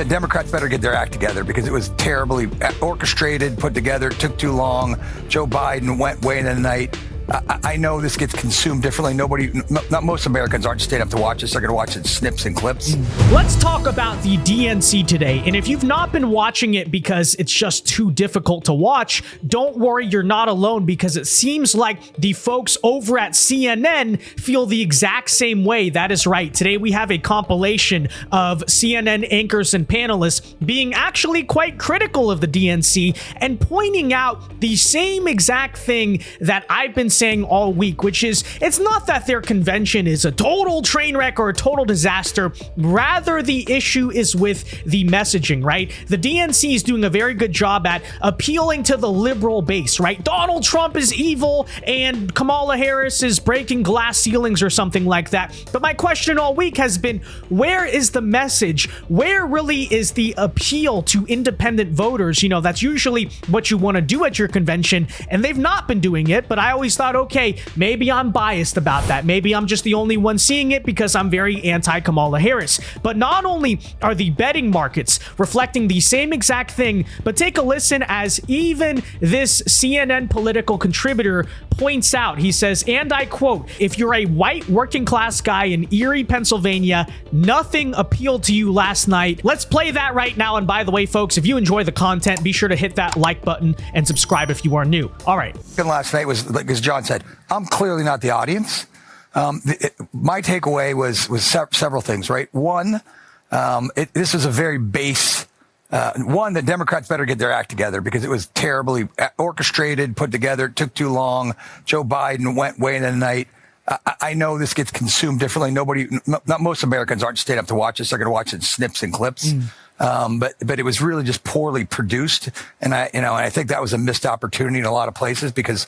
the Democrats better get their act together because it was terribly orchestrated, put together, took too long. Joe Biden went way into the night. I know this gets consumed differently. Not most Americans aren't staying up to watch this. They're going to watch it snips and clips. Let's talk about the DNC today. And if you've not been watching it because it's just too difficult to watch, don't worry, you're not alone, because it seems like the folks over at CNN feel the exact same way. That is right. Today we have a compilation of CNN anchors and panelists being actually quite critical of the DNC and pointing out the same exact thing that I've been saying all week, which is it's not that their convention is a total train wreck or a total disaster. Rather, the issue is with the messaging, right? The DNC is doing a very good job at appealing to the liberal base, right? Donald Trump is evil and Kamala Harris is breaking glass ceilings or something like that. But my question all week has been, where is the message? Where really is the appeal to independent voters? You know, that's usually what you want to do at your convention, and they've not been doing it, but I always thought, okay, maybe I'm biased about that. Maybe I'm just the only one seeing it because I'm very anti-Kamala Harris. But not only are the betting markets reflecting the same exact thing, but take a listen as even this CNN political contributor points out. He says, and I quote, "If you're a white working class guy in Erie, Pennsylvania, nothing appealed to you last night." Let's play that right now. And by the way, folks, if you enjoy the content, be sure to hit that like button and subscribe if you are new. All right. Last night was, like as John said, I'm clearly not the audience. My takeaway was several things, right? One, this was a very base. One, the Democrats better get their act together because it was terribly orchestrated, put together, took too long. Joe Biden went way into the night. I know this gets consumed differently. Not most Americans aren't staying up to watch this. They're going to watch it snips and clips. But it was really just poorly produced. And I think that was a missed opportunity in a lot of places because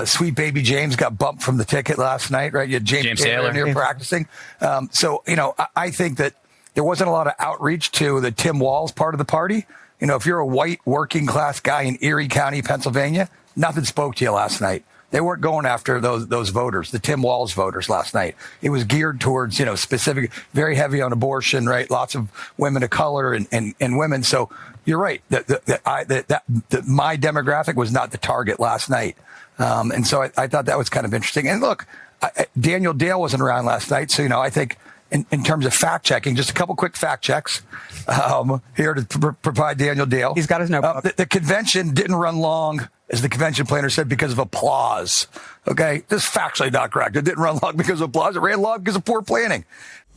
sweet baby James got bumped from the ticket last night, right? You had James Taylor in here practicing. I think that there wasn't a lot of outreach to the Tim Walz part of the party. You know, if you're a white working class guy in Erie County, Pennsylvania, nothing spoke to you last night. They weren't going after those voters, the Tim Walz voters last night. It was geared towards, specific, very heavy on abortion, right? Lots of women of color and women. So you're right. My demographic was not the target last night. And so I thought that was kind of interesting. And look, Daniel Dale wasn't around last night. So, I think in terms of fact checking, just a couple quick fact checks here to provide Daniel Dale. He's got his notebook. The convention didn't run long, as the convention planner said, because of applause. Okay, this is factually not correct. It didn't run long because of applause. It ran long because of poor planning.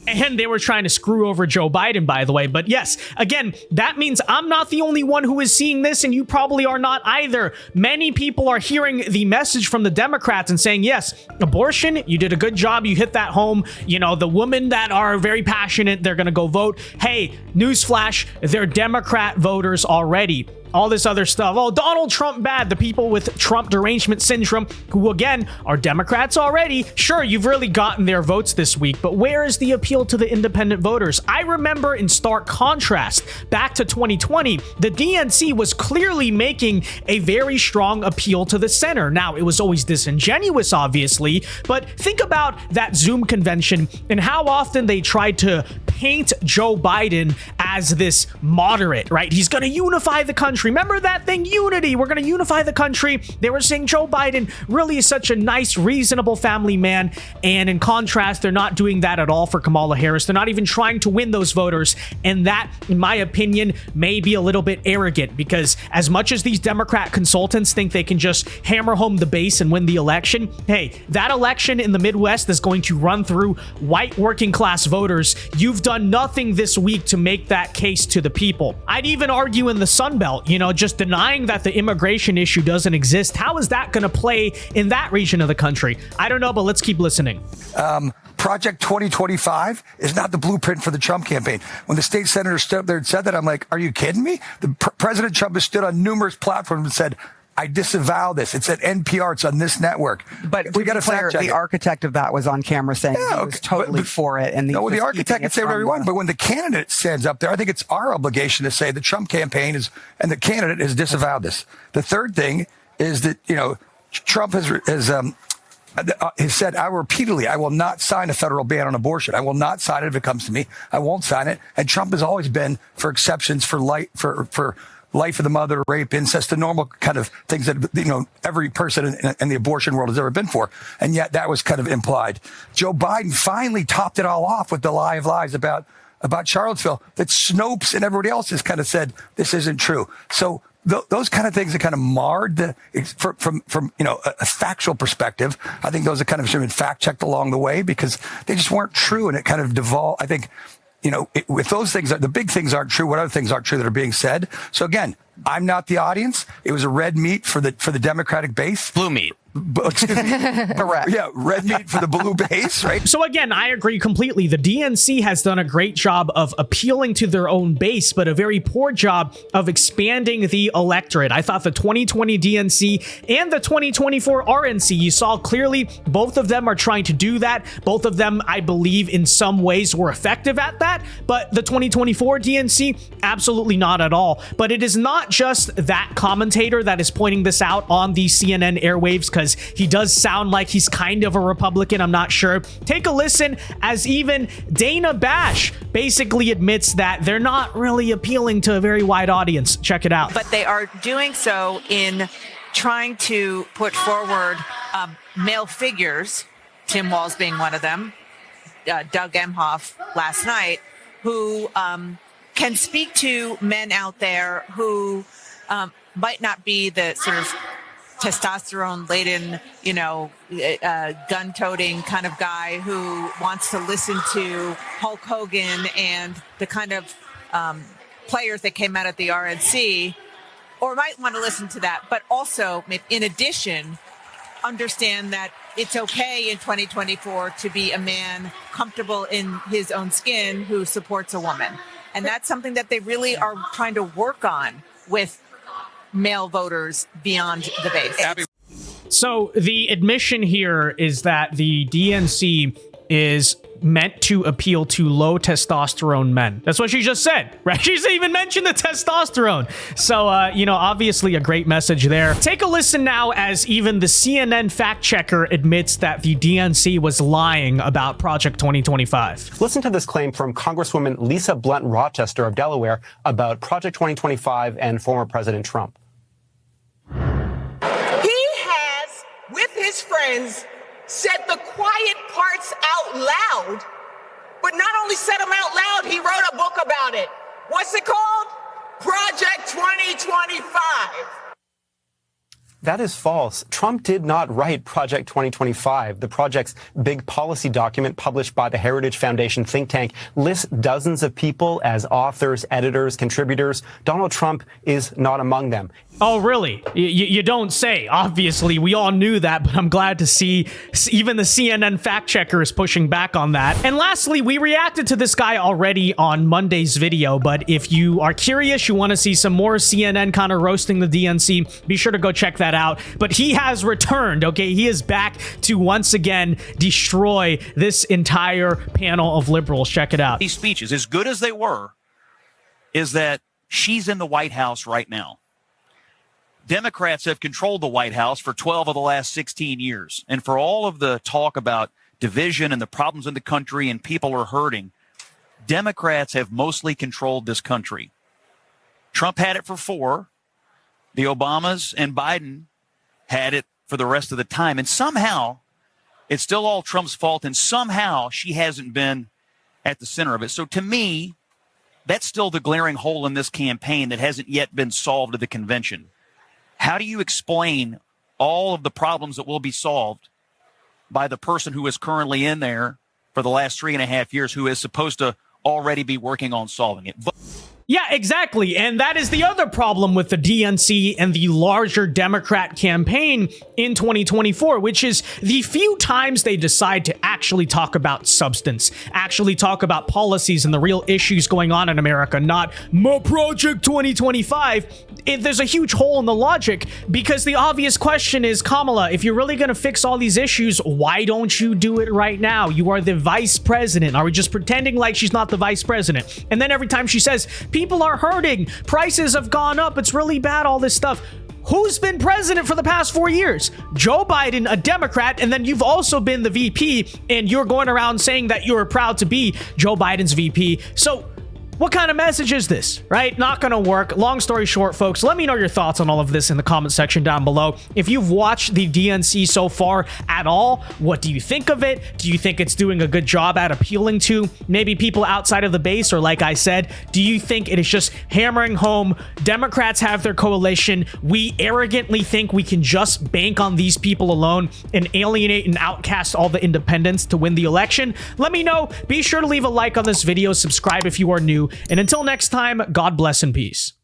And they were trying to screw over Joe Biden, by the way. But yes, again, that means I'm not the only one who is seeing this, and you probably are not either. Many people are hearing the message from the Democrats and saying, yes, abortion, you did a good job. You hit that home. The women that are very passionate, they're going to go vote. Hey, newsflash, they're Democrat voters already. All this other stuff. Oh, Donald Trump bad. The people with Trump derangement syndrome, who again are Democrats already. Sure, you've really gotten their votes this week, but where is the appeal to the independent voters? I remember in stark contrast, back to 2020, the DNC was clearly making a very strong appeal to the center. Now, it was always disingenuous, obviously, but think about that Zoom convention and how often they tried to paint Joe Biden as this moderate, right? He's going to unify the country. Remember that thing, unity? We're going to unify the country. They were saying Joe Biden really is such a nice, reasonable family man. And in contrast, they're not doing that at all for Kamala Harris. They're not even trying to win those voters. And that, in my opinion, may be a little bit arrogant, because as much as these Democrat consultants think they can just hammer home the base and win the election, hey, that election in the Midwest is going to run through white working class voters. You've done nothing this week to make that case to the people. I'd even argue in the Sun Belt, just denying that the immigration issue doesn't exist. How is that going to play in that region of the country? I don't know, but let's keep listening. Project 2025 is not the blueprint for the Trump campaign. When the state senator stood up there and said that, I'm like, are you kidding me? President Trump has stood on numerous platforms and said, I disavow this. It's at NPR. It's on this network. But we got to fact check. The architect of that was on camera saying he was totally for it. And the architect can say whatever he wants. But when the candidate stands up there, I think it's our obligation to say the Trump campaign and the candidate has disavowed this. The third thing is that, Trump has has said, I will not sign a federal ban on abortion. I will not sign it if it comes to me. I won't sign it. And Trump has always been for exceptions for life of the mother, rape, incest, the normal kind of things that, every person in the abortion world has ever been for. And yet that was kind of implied. Joe Biden finally topped it all off with the lie of lies about Charlottesville that Snopes and everybody else has kind of said this isn't true. So those kind of things that kind of marred from a factual perspective. I think those have kind of should have been fact checked along the way because they just weren't true, and it kind of devolved. I think, with those things, the big things aren't true. What other things aren't true that are being said? So again, I'm not the audience. It was a red meat for the Democratic base. Blue meat. Excuse me. Correct. Yeah, red meat for the blue base, right? So again, I agree completely. The DNC has done a great job of appealing to their own base, but a very poor job of expanding the electorate. I thought the 2020 DNC and the 2024 RNC, you saw clearly both of them are trying to do that. Both of them, I believe, in some ways were effective at that, but the 2024 DNC, absolutely not at all. But it is not just that commentator that is pointing this out on the CNN airwaves, because he does sound like he's kind of a Republican. I'm not sure. Take a listen as even Dana Bash basically admits that they're not really appealing to a very wide audience. Check it out. But they are doing so in trying to put forward male figures, Tim Walz being one of them, Doug Emhoff last night, who can speak to men out there who might not be the sort of testosterone-laden, gun-toting kind of guy who wants to listen to Hulk Hogan and the kind of players that came out at the RNC, or might want to listen to that, but also, in addition, understand that it's okay in 2024 to be a man comfortable in his own skin who supports a woman. And that's something that they really are trying to work on with male voters beyond the base. So the admission here is that the DNC is meant to appeal to low testosterone men. That's what she just said, right? She's even mentioned the testosterone. So, obviously a great message there. Take a listen now as even the CNN fact checker admits that the DNC was lying about Project 2025. Listen to this claim from Congresswoman Lisa Blunt Rochester of Delaware about Project 2025 and former President Trump. He has, with his friends, said the quiet parts out loud, but not only said them out loud, he wrote a book about it. What's it called? Project 2025. That is false. Trump did not write Project 2025. The project's big policy document published by the Heritage Foundation think tank lists dozens of people as authors, editors, contributors. Donald Trump is not among them. Oh, really? You don't say. Obviously, we all knew that, but I'm glad to see even the CNN fact checker is pushing back on that. And lastly, we reacted to this guy already on Monday's video, but if you are curious, you want to see some more CNN kind of roasting the DNC, be sure to go check that out. But he has returned, okay? He is back to once again destroy this entire panel of liberals. Check it out. These speeches, as good as they were, is that she's in the White House right now. Democrats have controlled the White House for 12 of the last 16 years. And for all of the talk about division and the problems in the country and people are hurting, Democrats have mostly controlled this country. Trump had it for 4. The Obamas and Biden had it for the rest of the time. And somehow it's still all Trump's fault. And somehow she hasn't been at the center of it. So to me, that's still the glaring hole in this campaign that hasn't yet been solved at the convention. How do you explain all of the problems that will be solved by the person who is currently in there for the last 3.5 years, who is supposed to already be working on solving it? Yeah, exactly. And that is the other problem with the DNC and the larger Democrat campaign in 2024, which is the few times they decide to actually talk about substance, actually talk about policies and the real issues going on in America, not Project 2025. There's a huge hole in the logic, because the obvious question is, Kamala, if you're really going to fix all these issues, why don't you do it right now? You are the vice president. Are we just pretending like she's not the vice president? And then every time she says, people are hurting, prices have gone up, it's really bad, all this stuff. who's been president for the past 4 years? Joe Biden, a Democrat, and then you've also been the VP, and you're going around saying that you're proud to be Joe Biden's VP. So what kind of message is this, right? Not going to work. Long story short, folks, let me know your thoughts on all of this in the comment section down below. If you've watched the DNC so far at all, what do you think of it? Do you think it's doing a good job at appealing to maybe people outside of the base? Or like I said, do you think it is just hammering home Democrats have their coalition? We arrogantly think we can just bank on these people alone and alienate and outcast all the independents to win the election? Let me know. Be sure to leave a like on this video, subscribe if you are new, and until next time, God bless and peace.